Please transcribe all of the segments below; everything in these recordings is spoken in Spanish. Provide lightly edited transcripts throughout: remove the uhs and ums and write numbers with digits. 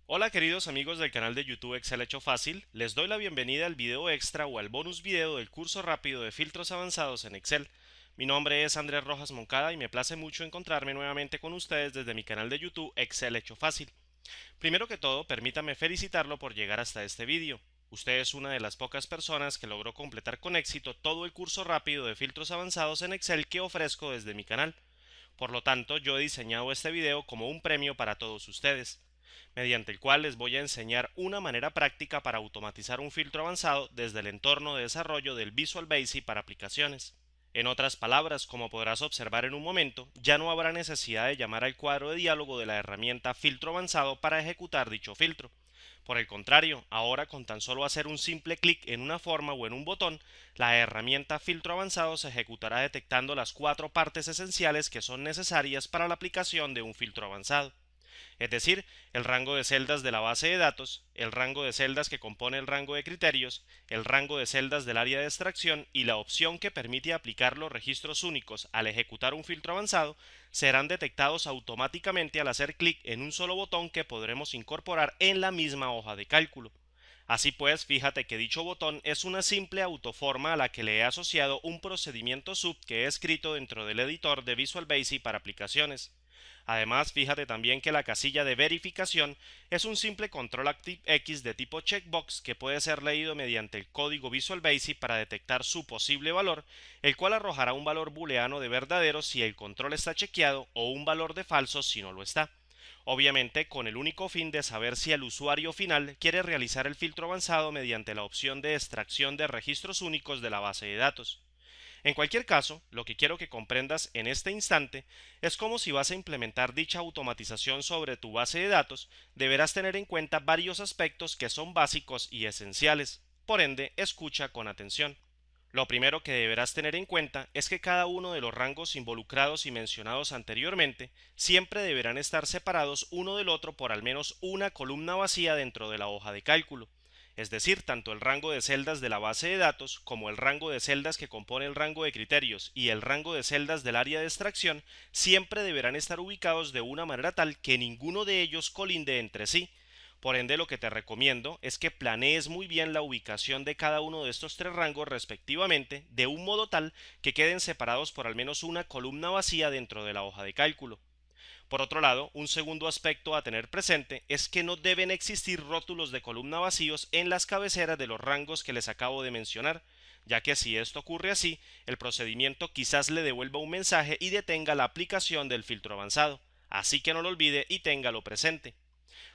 Hola queridos amigos del canal de YouTube Excel Hecho Fácil, les doy la bienvenida al video extra o al bonus video del curso rápido de filtros avanzados en Excel. Mi nombre es Andrés Rojas Moncada y me place mucho encontrarme nuevamente con ustedes desde mi canal de YouTube Excel Hecho Fácil. Primero que todo, permítame felicitarlo por llegar hasta este video. Usted es una de las pocas personas que logró completar con éxito todo el curso rápido de filtros avanzados en Excel que ofrezco desde mi canal. Por lo tanto, yo he diseñado este video como un premio para todos ustedes, mediante el cual les voy a enseñar una manera práctica para automatizar un filtro avanzado desde el entorno de desarrollo del Visual Basic para aplicaciones. En otras palabras, como podrás observar en un momento, ya no habrá necesidad de llamar al cuadro de diálogo de la herramienta filtro avanzado para ejecutar dicho filtro. Por el contrario, ahora con tan solo hacer un simple clic en una forma o en un botón, la herramienta filtro avanzado se ejecutará detectando las cuatro partes esenciales que son necesarias para la aplicación de un filtro avanzado, es decir, el rango de celdas de la base de datos, el rango de celdas que compone el rango de criterios, el rango de celdas del área de extracción y la opción que permite aplicar los registros únicos al ejecutar un filtro avanzado serán detectados automáticamente al hacer clic en un solo botón que podremos incorporar en la misma hoja de cálculo. Así pues, fíjate que dicho botón es una simple autoforma a la que le he asociado un procedimiento sub que he escrito dentro del editor de Visual Basic para aplicaciones. Además, fíjate también que la casilla de verificación es un simple control X de tipo checkbox que puede ser leído mediante el código Visual Basic para detectar su posible valor, el cual arrojará un valor booleano de verdadero si el control está chequeado o un valor de falso si no lo está, obviamente con el único fin de saber si el usuario final quiere realizar el filtro avanzado mediante la opción de extracción de registros únicos de la base de datos. En cualquier caso, lo que quiero que comprendas en este instante es cómo si vas a implementar dicha automatización sobre tu base de datos, deberás tener en cuenta varios aspectos que son básicos y esenciales. Por ende, escucha con atención. Lo primero que deberás tener en cuenta es que cada uno de los rangos involucrados y mencionados anteriormente siempre deberán estar separados uno del otro por al menos una columna vacía dentro de la hoja de cálculo. Es decir, tanto el rango de celdas de la base de datos como el rango de celdas que compone el rango de criterios y el rango de celdas del área de extracción siempre deberán estar ubicados de una manera tal que ninguno de ellos colinde entre sí. Por ende, lo que te recomiendo es que planees muy bien la ubicación de cada uno de estos tres rangos respectivamente, de un modo tal que queden separados por al menos una columna vacía dentro de la hoja de cálculo. Por otro lado, un segundo aspecto a tener presente es que no deben existir rótulos de columna vacíos en las cabeceras de los rangos que les acabo de mencionar, ya que si esto ocurre así, el procedimiento quizás le devuelva un mensaje y detenga la aplicación del filtro avanzado. Así que no lo olvide y téngalo presente.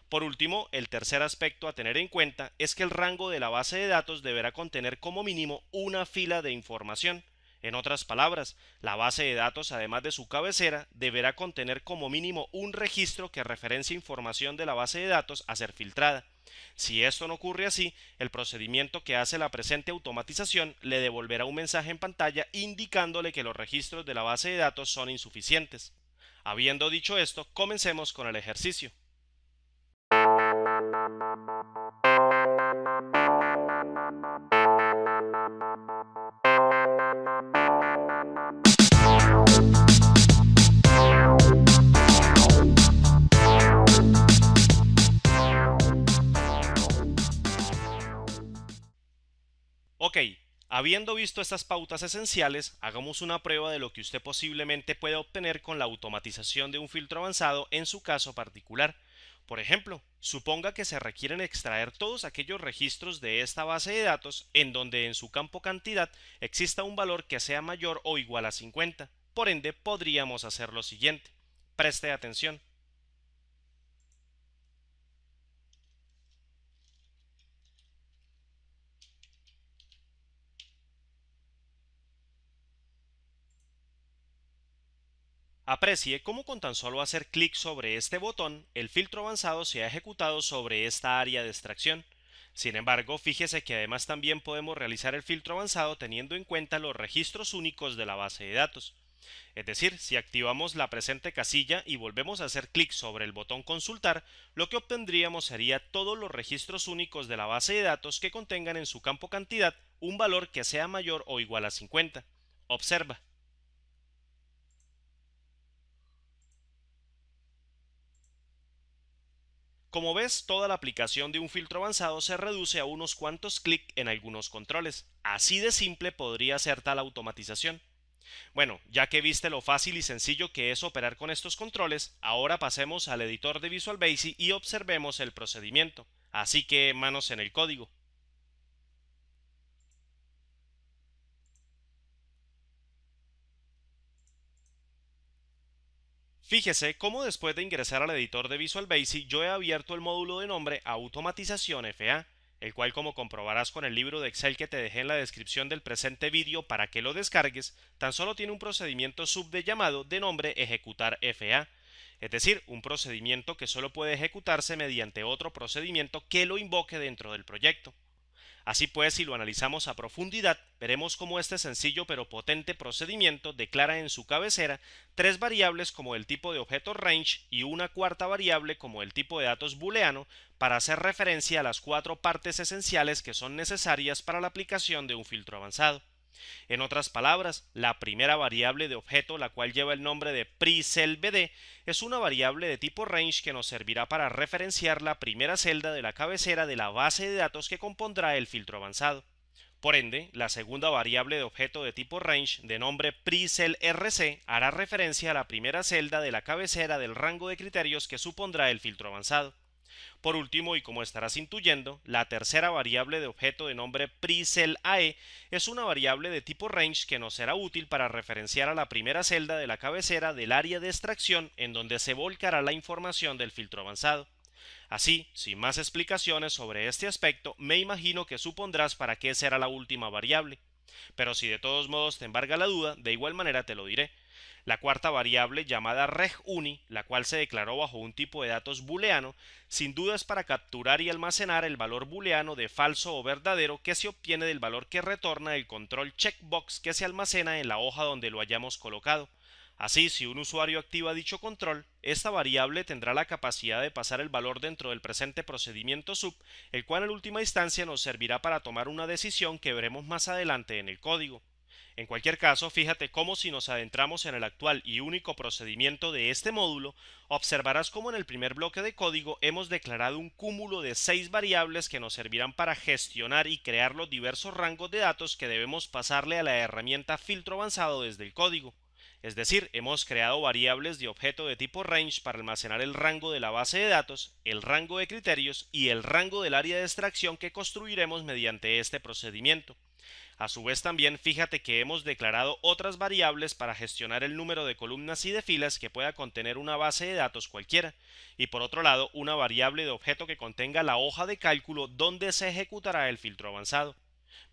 Por último, el tercer aspecto a tener en cuenta es que el rango de la base de datos deberá contener como mínimo una fila de información. En otras palabras, la base de datos, además de su cabecera, deberá contener como mínimo un registro que referencie información de la base de datos a ser filtrada. Si esto no ocurre así, el procedimiento que hace la presente automatización le devolverá un mensaje en pantalla indicándole que los registros de la base de datos son insuficientes. Habiendo dicho esto, comencemos con el ejercicio. Ok, habiendo visto estas pautas esenciales, hagamos una prueba de lo que usted posiblemente puede obtener con la automatización de un filtro avanzado en su caso particular. Por ejemplo, suponga que se requieren extraer todos aquellos registros de esta base de datos en donde en su campo cantidad exista un valor que sea mayor o igual a 50. Por ende, podríamos hacer lo siguiente. Preste atención. Aprecie cómo con tan solo hacer clic sobre este botón, el filtro avanzado se ha ejecutado sobre esta área de extracción. Sin embargo, fíjese que además también podemos realizar el filtro avanzado teniendo en cuenta los registros únicos de la base de datos. Es decir, si activamos la presente casilla y volvemos a hacer clic sobre el botón consultar, lo que obtendríamos sería todos los registros únicos de la base de datos que contengan en su campo cantidad un valor que sea mayor o igual a 50. Observa. Como ves, toda la aplicación de un filtro avanzado se reduce a unos cuantos clics en algunos controles. Así de simple podría ser tal automatización. Bueno, ya que viste lo fácil y sencillo que es operar con estos controles, ahora pasemos al editor de Visual Basic y observemos el procedimiento. Así que manos en el código. Fíjese cómo después de ingresar al editor de Visual Basic yo he abierto el módulo de nombre Automatización FA, el cual, como comprobarás con el libro de Excel que te dejé en la descripción del presente vídeo para que lo descargues, tan solo tiene un procedimiento sub de llamado de nombre Ejecutar FA, es decir, un procedimiento que solo puede ejecutarse mediante otro procedimiento que lo invoque dentro del proyecto. Así pues, si lo analizamos a profundidad, veremos cómo este sencillo pero potente procedimiento declara en su cabecera tres variables como el tipo de objeto range y una cuarta variable como el tipo de datos booleano para hacer referencia a las cuatro partes esenciales que son necesarias para la aplicación de un filtro avanzado. En otras palabras, la primera variable de objeto, la cual lleva el nombre de preCellBD, es una variable de tipo range que nos servirá para referenciar la primera celda de la cabecera de la base de datos que compondrá el filtro avanzado. Por ende, la segunda variable de objeto de tipo range de nombre preCellRC hará referencia a la primera celda de la cabecera del rango de criterios que supondrá el filtro avanzado. Por último, y como estarás intuyendo, la tercera variable de objeto de nombre preCellAE es una variable de tipo range que nos será útil para referenciar a la primera celda de la cabecera del área de extracción en donde se volcará la información del filtro avanzado. Así, sin más explicaciones sobre este aspecto, me imagino que supondrás para qué será la última variable. Pero si de todos modos te embarga la duda, de igual manera te lo diré. La cuarta variable, llamada regUni, la cual se declaró bajo un tipo de datos booleano, sin duda es para capturar y almacenar el valor booleano de falso o verdadero que se obtiene del valor que retorna el control checkbox que se almacena en la hoja donde lo hayamos colocado. Así, si un usuario activa dicho control, esta variable tendrá la capacidad de pasar el valor dentro del presente procedimiento sub, el cual en última instancia nos servirá para tomar una decisión que veremos más adelante en el código. En cualquier caso, fíjate cómo si nos adentramos en el actual y único procedimiento de este módulo, observarás cómo en el primer bloque de código hemos declarado un cúmulo de 6 variables que nos servirán para gestionar y crear los diversos rangos de datos que debemos pasarle a la herramienta filtro avanzado desde el código. Es decir, hemos creado variables de objeto de tipo range para almacenar el rango de la base de datos, el rango de criterios y el rango del área de extracción que construiremos mediante este procedimiento. A su vez también fíjate que hemos declarado otras variables para gestionar el número de columnas y de filas que pueda contener una base de datos cualquiera, y por otro lado una variable de objeto que contenga la hoja de cálculo donde se ejecutará el filtro avanzado.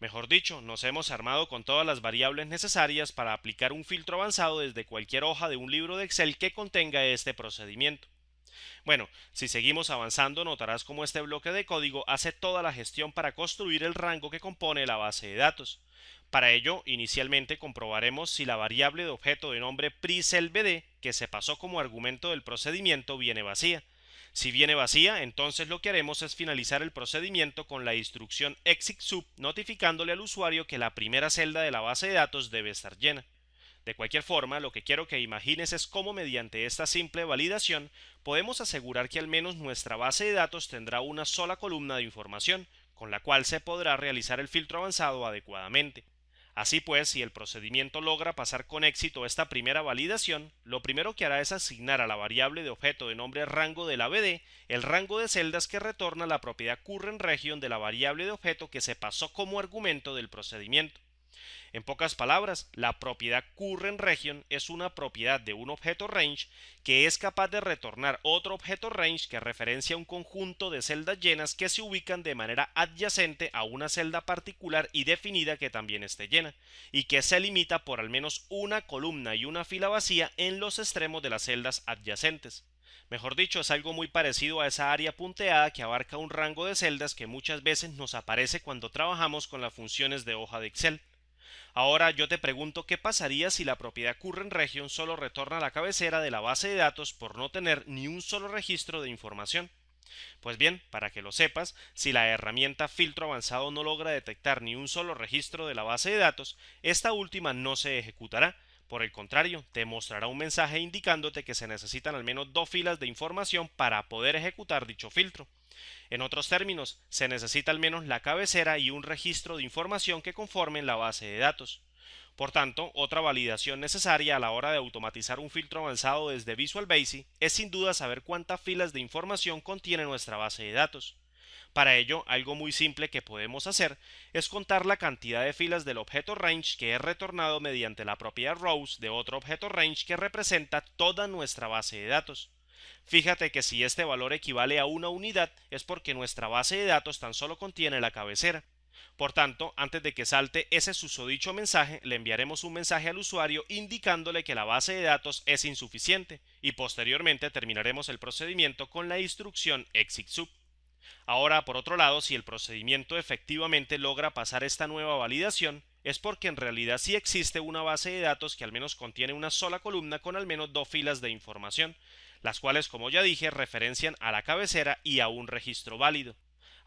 Mejor dicho, nos hemos armado con todas las variables necesarias para aplicar un filtro avanzado desde cualquier hoja de un libro de Excel que contenga este procedimiento. Bueno, si seguimos avanzando notarás cómo este bloque de código hace toda la gestión para construir el rango que compone la base de datos. Para ello, inicialmente comprobaremos si la variable de objeto de nombre preCellBD, que se pasó como argumento del procedimiento, viene vacía. Si viene vacía, entonces lo que haremos es finalizar el procedimiento con la instrucción exit sub notificándole al usuario que la primera celda de la base de datos debe estar llena. De cualquier forma, lo que quiero que imagines es cómo mediante esta simple validación podemos asegurar que al menos nuestra base de datos tendrá una sola columna de información, con la cual se podrá realizar el filtro avanzado adecuadamente. Así pues, si el procedimiento logra pasar con éxito esta primera validación, lo primero que hará es asignar a la variable de objeto de nombre rango de la BD el rango de celdas que retorna la propiedad current region de la variable de objeto que se pasó como argumento del procedimiento. En pocas palabras, la propiedad currentRegion es una propiedad de un objeto range que es capaz de retornar otro objeto range que referencia un conjunto de celdas llenas que se ubican de manera adyacente a una celda particular y definida que también esté llena, y que se limita por al menos una columna y una fila vacía en los extremos de las celdas adyacentes. Mejor dicho, es algo muy parecido a esa área punteada que abarca un rango de celdas que muchas veces nos aparece cuando trabajamos con las funciones de hoja de Excel. Ahora yo te pregunto qué pasaría si la propiedad currentRegion solo retorna la cabecera de la base de datos por no tener ni un solo registro de información. Pues bien, para que lo sepas, si la herramienta filtro avanzado no logra detectar ni un solo registro de la base de datos, esta última no se ejecutará, Por el contrario, te mostrará un mensaje indicándote que se necesitan al menos dos filas de información para poder ejecutar dicho filtro. En otros términos, se necesita al menos la cabecera y un registro de información que conformen la base de datos. Por tanto, otra validación necesaria a la hora de automatizar un filtro avanzado desde Visual Basic es sin duda saber cuántas filas de información contiene nuestra base de datos. Para ello, algo muy simple que podemos hacer es contar la cantidad de filas del objeto range que es retornado mediante la propiedad rows de otro objeto range que representa toda nuestra base de datos. Fíjate que si este valor equivale a una unidad es porque nuestra base de datos tan solo contiene la cabecera. Por tanto, antes de que salte ese susodicho mensaje, le enviaremos un mensaje al usuario indicándole que la base de datos es insuficiente y posteriormente terminaremos el procedimiento con la instrucción exit sub. Ahora, por otro lado, si el procedimiento efectivamente logra pasar esta nueva validación, es porque en realidad sí existe una base de datos que al menos contiene una sola columna con al menos dos filas de información, las cuales, como ya dije, referencian a la cabecera y a un registro válido.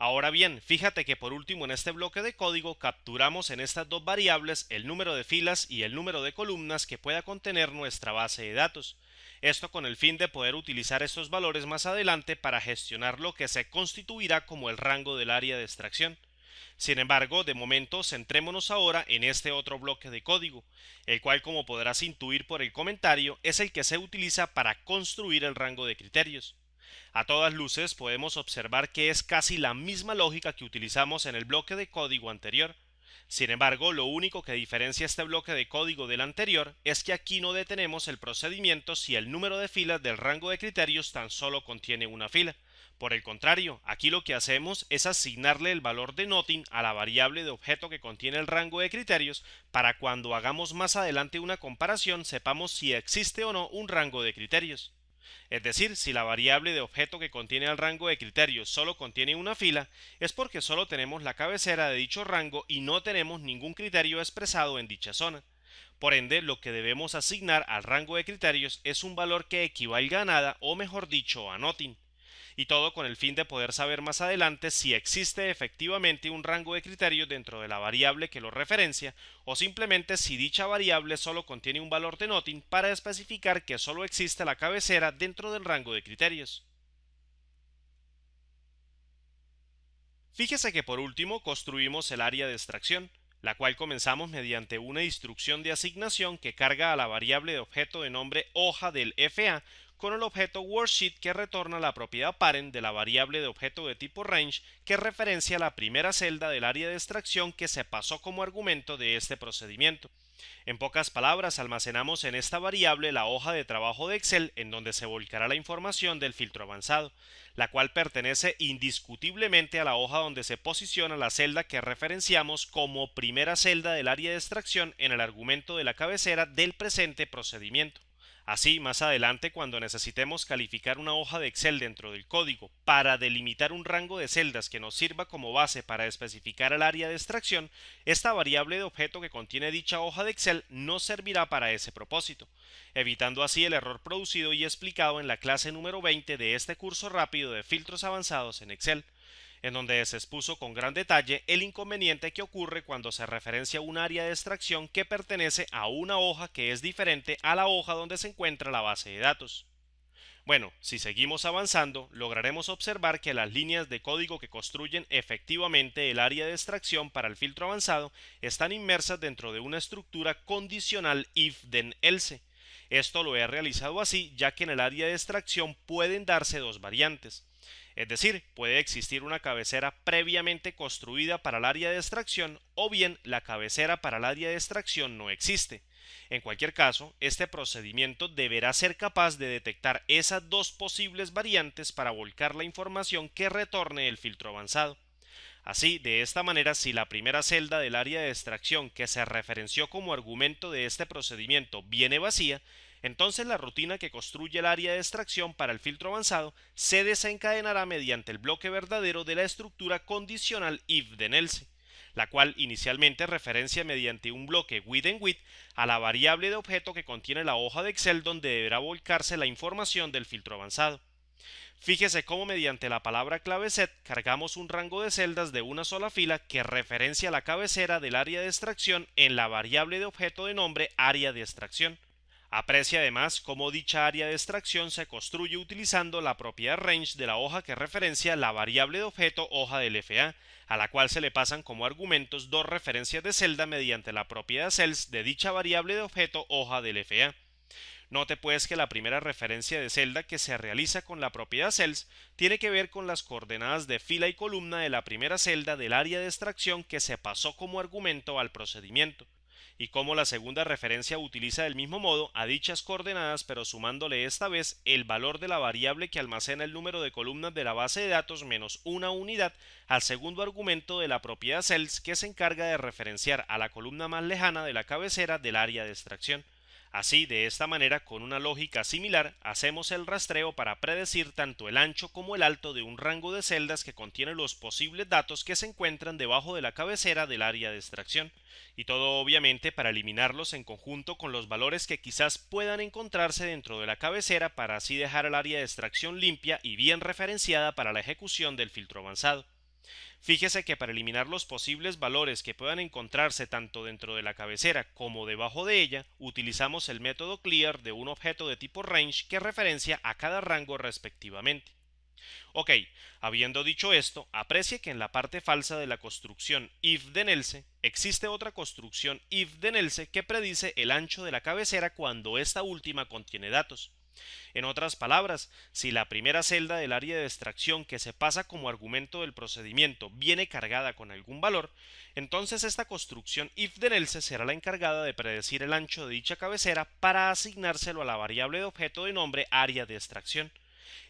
Ahora bien, fíjate que por último en este bloque de código capturamos en estas dos variables el número de filas y el número de columnas que pueda contener nuestra base de datos. Esto con el fin de poder utilizar estos valores más adelante para gestionar lo que se constituirá como el rango del área de extracción. Sin embargo, de momento centrémonos ahora en este otro bloque de código, el cual, como podrás intuir por el comentario, es el que se utiliza para construir el rango de criterios. A todas luces podemos observar que es casi la misma lógica que utilizamos en el bloque de código anterior. Sin embargo, lo único que diferencia este bloque de código del anterior es que aquí no detenemos el procedimiento si el número de filas del rango de criterios tan solo contiene una fila. Por el contrario, aquí lo que hacemos es asignarle el valor de nothing a la variable de objeto que contiene el rango de criterios para cuando hagamos más adelante una comparación sepamos si existe o no un rango de criterios. Es decir, si la variable de objeto que contiene el rango de criterios solo contiene una fila, es porque solo tenemos la cabecera de dicho rango y no tenemos ningún criterio expresado en dicha zona. Por ende, lo que debemos asignar al rango de criterios es un valor que equivalga a nada o mejor dicho a nothing. Y todo con el fin de poder saber más adelante si existe efectivamente un rango de criterios dentro de la variable que lo referencia o simplemente si dicha variable solo contiene un valor de nothing para especificar que solo existe la cabecera dentro del rango de criterios. Fíjese que por último construimos el área de extracción, la cual comenzamos mediante una instrucción de asignación que carga a la variable de objeto de nombre hoja del FA con el objeto worksheet que retorna la propiedad parent de la variable de objeto de tipo range que referencia la primera celda del área de extracción que se pasó como argumento de este procedimiento. En pocas palabras, almacenamos en esta variable la hoja de trabajo de Excel en donde se volcará la información del filtro avanzado, la cual pertenece indiscutiblemente a la hoja donde se posiciona la celda que referenciamos como primera celda del área de extracción en el argumento de la cabecera del presente procedimiento. Así, más adelante, cuando necesitemos calificar una hoja de Excel dentro del código para delimitar un rango de celdas que nos sirva como base para especificar el área de extracción, esta variable de objeto que contiene dicha hoja de Excel no servirá para ese propósito, evitando así el error producido y explicado en la clase número 20 de este curso rápido de filtros avanzados en Excel, en donde se expuso con gran detalle el inconveniente que ocurre cuando se referencia un área de extracción que pertenece a una hoja que es diferente a la hoja donde se encuentra la base de datos. Bueno, si seguimos avanzando, lograremos observar que las líneas de código que construyen efectivamente el área de extracción para el filtro avanzado están inmersas dentro de una estructura condicional if then else. Esto lo he realizado así ya que en el área de extracción pueden darse dos variantes. Es decir, puede existir una cabecera previamente construida para el área de extracción o bien la cabecera para el área de extracción no existe. En cualquier caso, este procedimiento deberá ser capaz de detectar esas dos posibles variantes para volcar la información que retorne el filtro avanzado. Así, de esta manera, si la primera celda del área de extracción que se referenció como argumento de este procedimiento viene vacía, entonces la rutina que construye el área de extracción para el filtro avanzado se desencadenará mediante el bloque verdadero de la estructura condicional if then else, la cual inicialmente referencia mediante un bloque with a la variable de objeto que contiene la hoja de Excel donde deberá volcarse la información del filtro avanzado. Fíjese cómo mediante la palabra clave set cargamos un rango de celdas de una sola fila que referencia la cabecera del área de extracción en la variable de objeto de nombre área de extracción. Aprecia además cómo dicha área de extracción se construye utilizando la propiedad range de la hoja que referencia la variable de objeto hoja del FA, a la cual se le pasan como argumentos dos referencias de celda mediante la propiedad cells de dicha variable de objeto hoja del FA. Note pues que la primera referencia de celda que se realiza con la propiedad cells tiene que ver con las coordenadas de fila y columna de la primera celda del área de extracción que se pasó como argumento al procedimiento, y como la segunda referencia utiliza del mismo modo a dichas coordenadas pero sumándole esta vez el valor de la variable que almacena el número de columnas de la base de datos menos una unidad al segundo argumento de la propiedad cells que se encarga de referenciar a la columna más lejana de la cabecera del área de extracción. Así, de esta manera, con una lógica similar, hacemos el rastreo para predecir tanto el ancho como el alto de un rango de celdas que contiene los posibles datos que se encuentran debajo de la cabecera del área de extracción, y todo obviamente para eliminarlos en conjunto con los valores que quizás puedan encontrarse dentro de la cabecera para así dejar el área de extracción limpia y bien referenciada para la ejecución del filtro avanzado. Fíjese que para eliminar los posibles valores que puedan encontrarse tanto dentro de la cabecera como debajo de ella, utilizamos el método clear de un objeto de tipo range que referencia a cada rango respectivamente. Ok, habiendo dicho esto, aprecie que en la parte falsa de la construcción if then else existe otra construcción if then else que predice el ancho de la cabecera cuando esta última contiene datos. En otras palabras, si la primera celda del área de extracción que se pasa como argumento del procedimiento viene cargada con algún valor, entonces esta construcción if then else será la encargada de predecir el ancho de dicha cabecera para asignárselo a la variable de objeto de nombre área de extracción.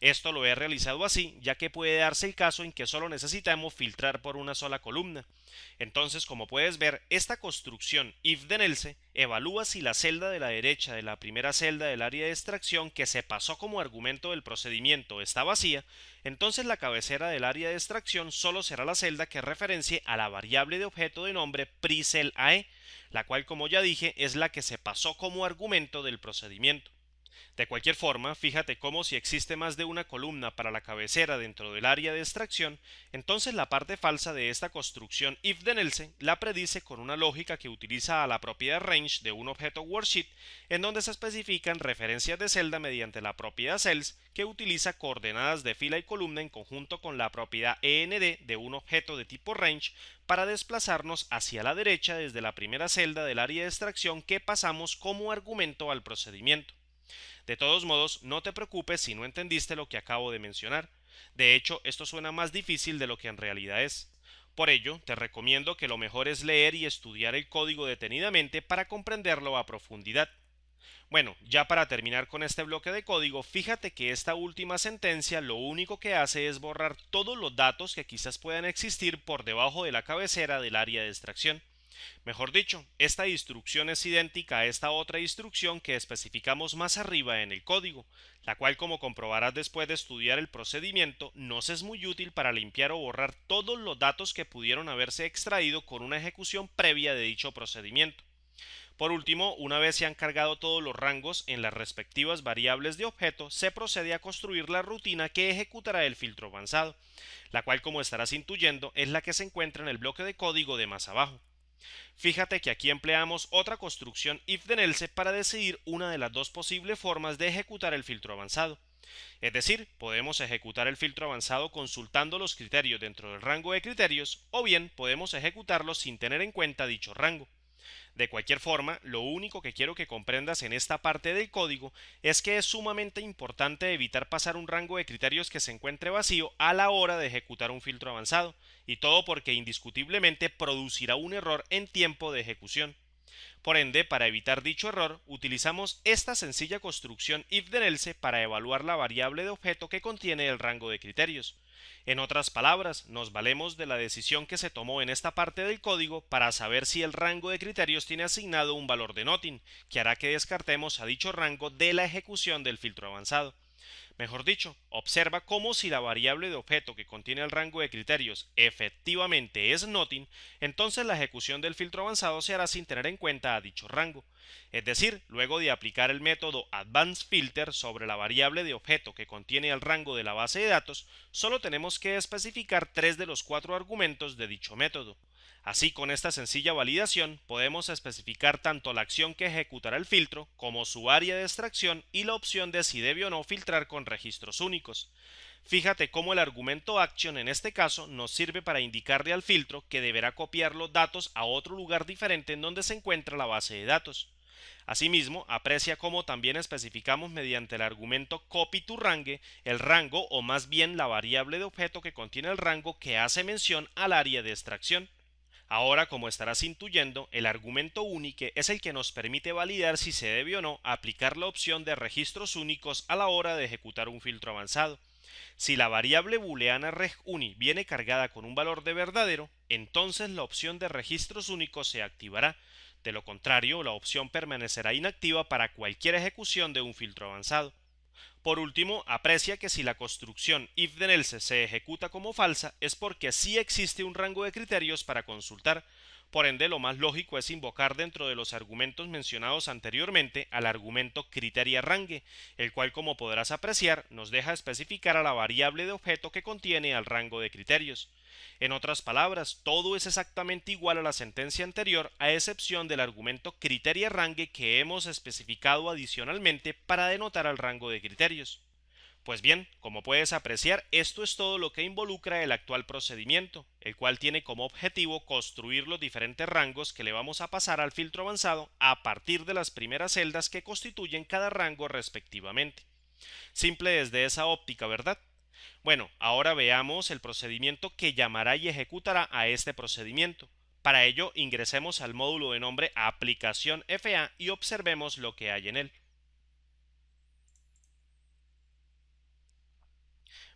Esto lo he realizado así, ya que puede darse el caso en que solo necesitamos filtrar por una sola columna. Entonces, como puedes ver, esta construcción if then else evalúa si la celda de la derecha de la primera celda del área de extracción que se pasó como argumento del procedimiento está vacía, entonces la cabecera del área de extracción solo será la celda que referencie a la variable de objeto de nombre preCellAE, la cual, como ya dije, es la que se pasó como argumento del procedimiento. De cualquier forma, fíjate cómo si existe más de una columna para la cabecera dentro del área de extracción, entonces la parte falsa de esta construcción if then else la predice con una lógica que utiliza a la propiedad range de un objeto worksheet, en donde se especifican referencias de celda mediante la propiedad cells que utiliza coordenadas de fila y columna en conjunto con la propiedad end de un objeto de tipo range para desplazarnos hacia la derecha desde la primera celda del área de extracción que pasamos como argumento al procedimiento. De todos modos, no te preocupes si no entendiste lo que acabo de mencionar. De hecho, esto suena más difícil de lo que en realidad es. Por ello, te recomiendo que lo mejor es leer y estudiar el código detenidamente para comprenderlo a profundidad. Bueno, ya para terminar con este bloque de código, fíjate que esta última sentencia lo único que hace es borrar todos los datos que quizás puedan existir por debajo de la cabecera del área de extracción. Mejor dicho, esta instrucción es idéntica a esta otra instrucción que especificamos más arriba en el código, la cual, como comprobarás después de estudiar el procedimiento, nos es muy útil para limpiar o borrar todos los datos que pudieron haberse extraído con una ejecución previa de dicho procedimiento. Por último, una vez se han cargado todos los rangos en las respectivas variables de objeto, se procede a construir la rutina que ejecutará el filtro avanzado, la cual, como estarás intuyendo, es la que se encuentra en el bloque de código de más abajo. Fíjate que aquí empleamos otra construcción if then else para decidir una de las dos posibles formas de ejecutar el filtro avanzado. Es decir, podemos ejecutar el filtro avanzado consultando los criterios dentro del rango de criterios, o bien podemos ejecutarlo sin tener en cuenta dicho rango. De cualquier forma, lo único que quiero que comprendas en esta parte del código es que es sumamente importante evitar pasar un rango de criterios que se encuentre vacío a la hora de ejecutar un filtro avanzado, y todo porque indiscutiblemente producirá un error en tiempo de ejecución. Por ende, para evitar dicho error, utilizamos esta sencilla construcción if then else para evaluar la variable de objeto que contiene el rango de criterios. En otras palabras, nos valemos de la decisión que se tomó en esta parte del código para saber si el rango de criterios tiene asignado un valor de nothing, que hará que descartemos a dicho rango de la ejecución del filtro avanzado. Mejor dicho, observa cómo si la variable de objeto que contiene el rango de criterios efectivamente es nothing, entonces la ejecución del filtro avanzado se hará sin tener en cuenta a dicho rango. Es decir, luego de aplicar el método Advanced Filter sobre la variable de objeto que contiene el rango de la base de datos, solo tenemos que especificar 3 de los 4 argumentos de dicho método. Así, con esta sencilla validación, podemos especificar tanto la acción que ejecutará el filtro, como su área de extracción y la opción de si debe o no filtrar con registros únicos. Fíjate cómo el argumento action en este caso nos sirve para indicarle al filtro que deberá copiar los datos a otro lugar diferente en donde se encuentra la base de datos. Asimismo, aprecia cómo también especificamos mediante el argumento copy2range el rango o más bien la variable de objeto que contiene el rango que hace mención al área de extracción. Ahora, como estarás intuyendo, el argumento unique es el que nos permite validar si se debe o no aplicar la opción de registros únicos a la hora de ejecutar un filtro avanzado. Si la variable booleana regUni viene cargada con un valor de verdadero, entonces la opción de registros únicos se activará. De lo contrario, la opción permanecerá inactiva para cualquier ejecución de un filtro avanzado. Por último, aprecia que si la construcción if then else se ejecuta como falsa es porque sí existe un rango de criterios para consultar. Por ende, lo más lógico es invocar dentro de los argumentos mencionados anteriormente al argumento criteriaRange, el cual, como podrás apreciar, nos deja especificar a la variable de objeto que contiene al rango de criterios. En otras palabras, todo es exactamente igual a la sentencia anterior, a excepción del argumento criteriaRange que hemos especificado adicionalmente para denotar al rango de criterios. Pues bien, como puedes apreciar, esto es todo lo que involucra el actual procedimiento, el cual tiene como objetivo construir los diferentes rangos que le vamos a pasar al filtro avanzado a partir de las primeras celdas que constituyen cada rango respectivamente. Simple desde esa óptica, ¿verdad? Bueno, ahora veamos el procedimiento que llamará y ejecutará a este procedimiento. Para ello, ingresemos al módulo de nombre aplicación FA y observemos lo que hay en él.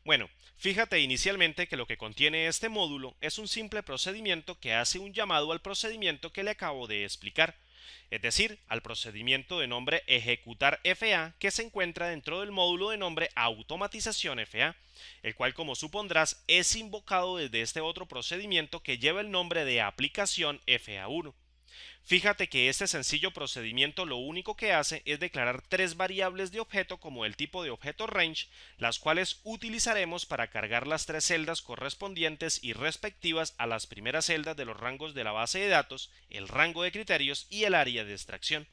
Bueno, fíjate inicialmente que lo que contiene este módulo es un simple procedimiento que hace un llamado al procedimiento que le acabo de explicar, es decir, al procedimiento de nombre ejecutar FA que se encuentra dentro del módulo de nombre automatización FA, el cual, como supondrás, es invocado desde este otro procedimiento que lleva el nombre de aplicación FA1. Fíjate que este sencillo procedimiento lo único que hace es declarar 3 variables de objeto como el tipo de objeto range, las cuales utilizaremos para cargar las 3 celdas correspondientes y respectivas a las primeras celdas de los rangos de la base de datos, el rango de criterios y el área de extracción.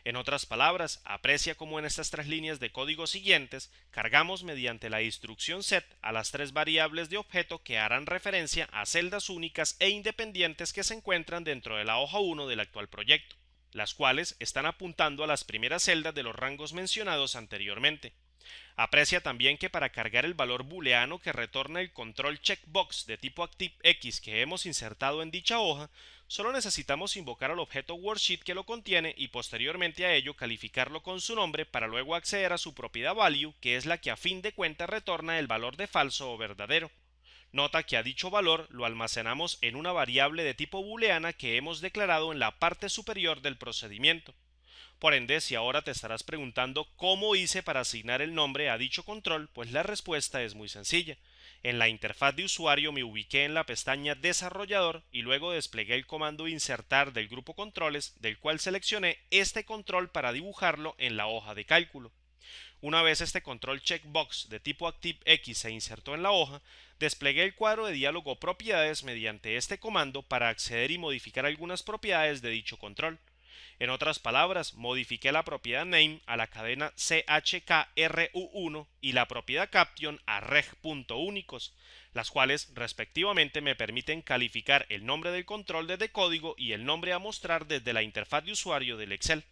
En otras palabras, aprecia cómo en estas 3 líneas de código siguientes cargamos mediante la instrucción set a las 3 variables de objeto que harán referencia a celdas únicas e independientes que se encuentran dentro de la hoja 1 del actual proyecto, las cuales están apuntando a las primeras celdas de los rangos mencionados anteriormente. Aprecia también que para cargar el valor booleano que retorna el control checkbox de tipo ActiveX que hemos insertado en dicha hoja, solo necesitamos invocar al objeto worksheet que lo contiene y posteriormente a ello calificarlo con su nombre para luego acceder a su propiedad value, que es la que a fin de cuentas retorna el valor de falso o verdadero. Nota que a dicho valor lo almacenamos en una variable de tipo booleana que hemos declarado en la parte superior del procedimiento. Por ende, si ahora te estarás preguntando cómo hice para asignar el nombre a dicho control, pues la respuesta es muy sencilla. En la interfaz de usuario me ubiqué en la pestaña Desarrollador y luego desplegué el comando Insertar del grupo Controles, del cual seleccioné este control para dibujarlo en la hoja de cálculo. Una vez este control checkbox de tipo ActiveX se insertó en la hoja, desplegué el cuadro de diálogo Propiedades mediante este comando para acceder y modificar algunas propiedades de dicho control. En otras palabras, modifiqué la propiedad name a la cadena chkru1 y la propiedad caption a reg.únicos, las cuales respectivamente me permiten calificar el nombre del control desde código y el nombre a mostrar desde la interfaz de usuario del Excel.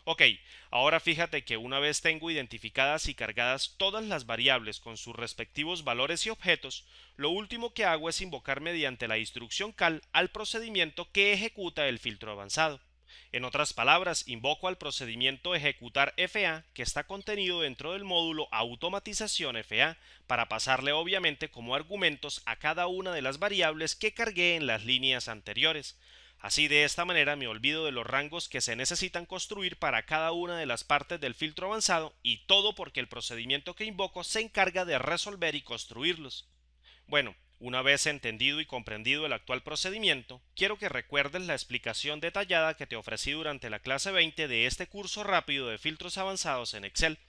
Ok, ahora fíjate que una vez tengo identificadas y cargadas todas las variables con sus respectivos valores y objetos, lo último que hago es invocar mediante la instrucción cal al procedimiento que ejecuta el filtro avanzado. En otras palabras, invoco al procedimiento ejecutar FA que está contenido dentro del módulo automatización FA para pasarle obviamente como argumentos a cada una de las variables que cargué en las líneas anteriores. Así de esta manera me olvido de los rangos que se necesitan construir para cada una de las partes del filtro avanzado y todo porque el procedimiento que invoco se encarga de resolver y construirlos. Bueno, una vez entendido y comprendido el actual procedimiento, quiero que recuerdes la explicación detallada que te ofrecí durante la clase 20 de este curso rápido de filtros avanzados en Excel.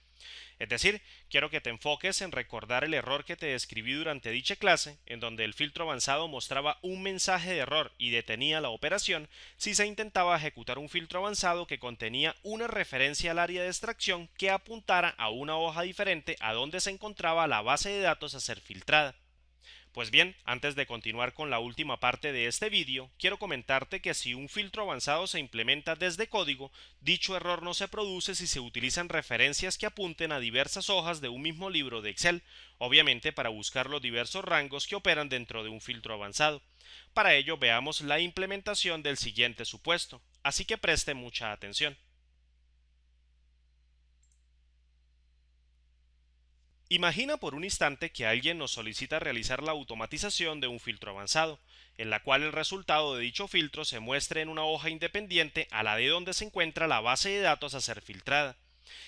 Es decir, quiero que te enfoques en recordar el error que te describí durante dicha clase, en donde el filtro avanzado mostraba un mensaje de error y detenía la operación si se intentaba ejecutar un filtro avanzado que contenía una referencia al área de extracción que apuntara a una hoja diferente a donde se encontraba la base de datos a ser filtrada. Pues bien, antes de continuar con la última parte de este vídeo, quiero comentarte que si un filtro avanzado se implementa desde código, dicho error no se produce si se utilizan referencias que apunten a diversas hojas de un mismo libro de Excel, obviamente para buscar los diversos rangos que operan dentro de un filtro avanzado. Para ello veamos la implementación del siguiente supuesto, así que preste mucha atención. Imagina por un instante que alguien nos solicita realizar la automatización de un filtro avanzado, en la cual el resultado de dicho filtro se muestre en una hoja independiente a la de donde se encuentra la base de datos a ser filtrada.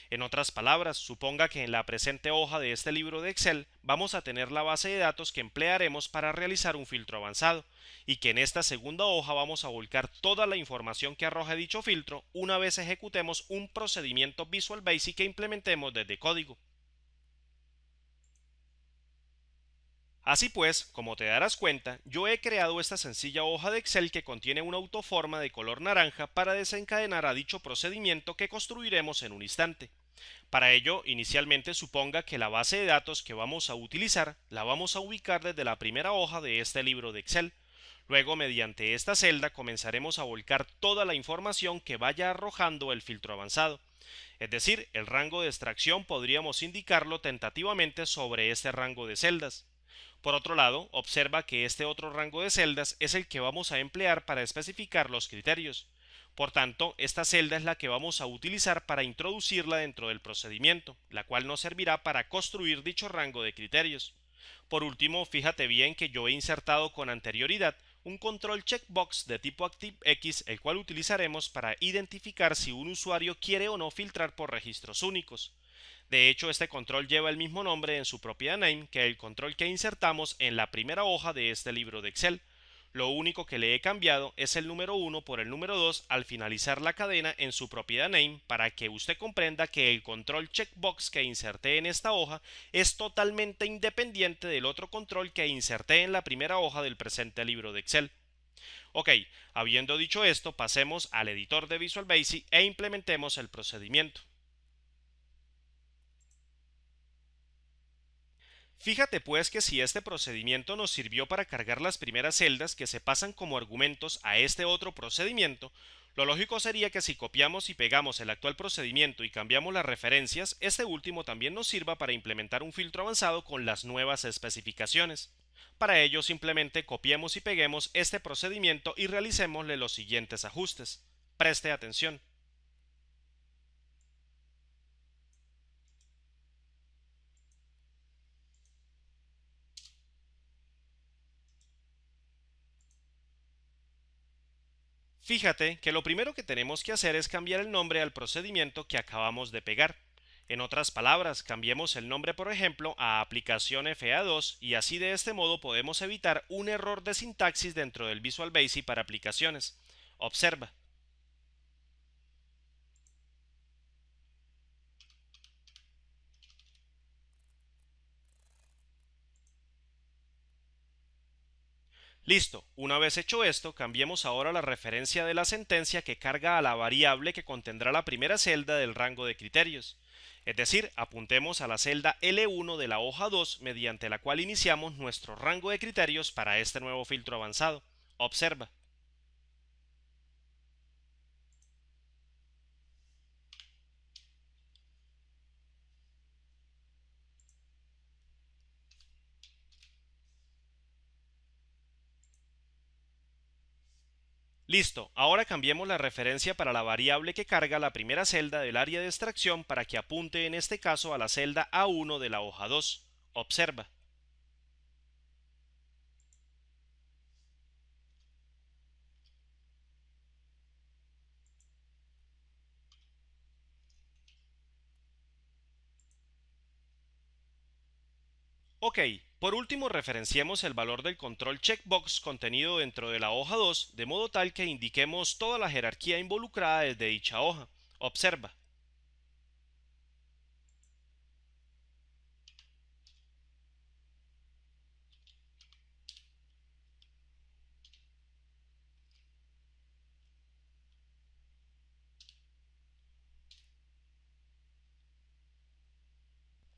En otras palabras, suponga que en la presente hoja de este libro de Excel vamos a tener la base de datos que emplearemos para realizar un filtro avanzado, y que en esta segunda hoja vamos a volcar toda la información que arroje dicho filtro una vez ejecutemos un procedimiento Visual Basic que implementemos desde código. Así pues, como te darás cuenta, yo he creado esta sencilla hoja de Excel que contiene una autoforma de color naranja para desencadenar a dicho procedimiento que construiremos en un instante. Para ello, inicialmente suponga que la base de datos que vamos a utilizar la vamos a ubicar desde la primera hoja de este libro de Excel. Luego, mediante esta celda, comenzaremos a volcar toda la información que vaya arrojando el filtro avanzado. Es decir, el rango de extracción podríamos indicarlo tentativamente sobre este rango de celdas. Por otro lado, observa que este otro rango de celdas es el que vamos a emplear para especificar los criterios. Por tanto, esta celda es la que vamos a utilizar para introducirla dentro del procedimiento, la cual nos servirá para construir dicho rango de criterios. Por último, fíjate bien que yo he insertado con anterioridad un control checkbox de tipo ActiveX, el cual utilizaremos para identificar si un usuario quiere o no filtrar por registros únicos. De hecho, este control lleva el mismo nombre en su propiedad name que el control que insertamos en la primera hoja de este libro de Excel. Lo único que le he cambiado es el número 1 por el número 2 al finalizar la cadena en su propiedad name para que usted comprenda que el control checkbox que inserté en esta hoja es totalmente independiente del otro control que inserté en la primera hoja del presente libro de Excel. Ok, habiendo dicho esto, pasemos al editor de Visual Basic e implementemos el procedimiento. Fíjate pues que si este procedimiento nos sirvió para cargar las primeras celdas que se pasan como argumentos a este otro procedimiento, lo lógico sería que si copiamos y pegamos el actual procedimiento y cambiamos las referencias, este último también nos sirva para implementar un filtro avanzado con las nuevas especificaciones. Para ello simplemente copiemos y peguemos este procedimiento y realicémosle los siguientes ajustes. Preste atención. Fíjate que lo primero que tenemos que hacer es cambiar el nombre al procedimiento que acabamos de pegar. En otras palabras, cambiemos el nombre, por ejemplo, a aplicación FA2 y así de este modo podemos evitar un error de sintaxis dentro del Visual Basic para aplicaciones. Observa. Listo, una vez hecho esto, cambiemos ahora la referencia de la sentencia que carga a la variable que contendrá la primera celda del rango de criterios. Es decir, apuntemos a la celda L1 de la hoja 2 mediante la cual iniciamos nuestro rango de criterios para este nuevo filtro avanzado. Observa. Listo, ahora cambiemos la referencia para la variable que carga la primera celda del área de extracción para que apunte en este caso a la celda A1 de la hoja 2. Observa. Ok, por último referenciemos el valor del control checkbox contenido dentro de la hoja 2 de modo tal que indiquemos toda la jerarquía involucrada desde dicha hoja. Observa.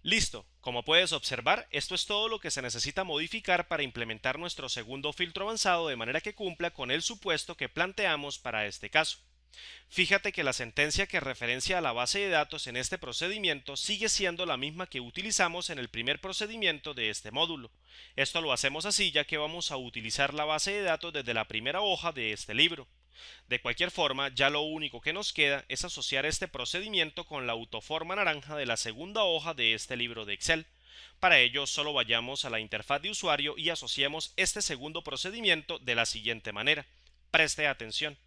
Listo, como puedes observar, esto es todo lo que se necesita modificar para implementar nuestro segundo filtro avanzado de manera que cumpla con el supuesto que planteamos para este caso. Fíjate que la sentencia que referencia a la base de datos en este procedimiento sigue siendo la misma que utilizamos en el primer procedimiento de este módulo. Esto lo hacemos así ya que vamos a utilizar la base de datos desde la primera hoja de este libro. De cualquier forma, ya lo único que nos queda es asociar este procedimiento con la autoforma naranja de la segunda hoja de este libro de Excel. Para ello, solo vayamos a la interfaz de usuario y asociemos este segundo procedimiento de la siguiente manera. Preste atención.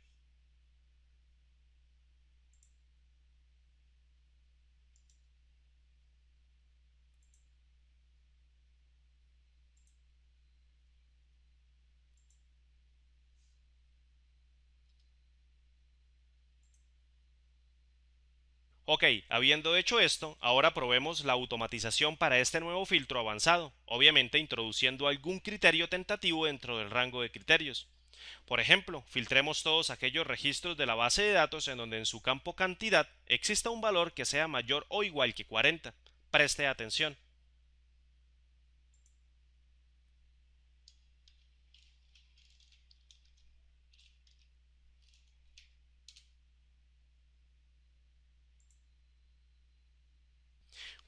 Ok, habiendo hecho esto, ahora probemos la automatización para este nuevo filtro avanzado, obviamente introduciendo algún criterio tentativo dentro del rango de criterios. Por ejemplo, filtremos todos aquellos registros de la base de datos en donde en su campo cantidad exista un valor que sea mayor o igual que 40. Preste atención.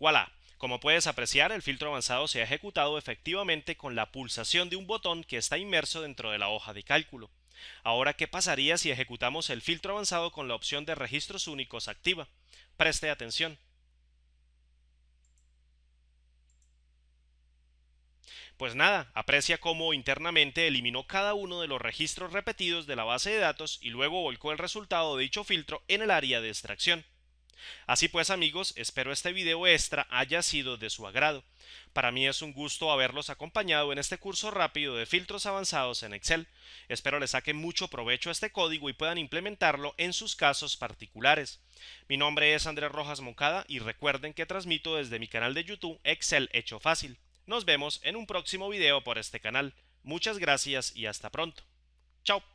Voilà. Como puedes apreciar, el filtro avanzado se ha ejecutado efectivamente con la pulsación de un botón que está inmerso dentro de la hoja de cálculo. Ahora, ¿qué pasaría si ejecutamos el filtro avanzado con la opción de registros únicos activa? Preste atención. Pues nada, aprecia cómo internamente eliminó cada uno de los registros repetidos de la base de datos y luego volcó el resultado de dicho filtro en el área de extracción. Así pues amigos, espero este video extra haya sido de su agrado. Para mí es un gusto haberlos acompañado en este curso rápido de filtros avanzados en Excel. Espero les saquen mucho provecho a este código y puedan implementarlo en sus casos particulares. Mi nombre es Andrés Rojas Moncada y recuerden que transmito desde mi canal de YouTube Excel Hecho Fácil. Nos vemos en un próximo video por este canal. Muchas gracias y hasta pronto. Chao.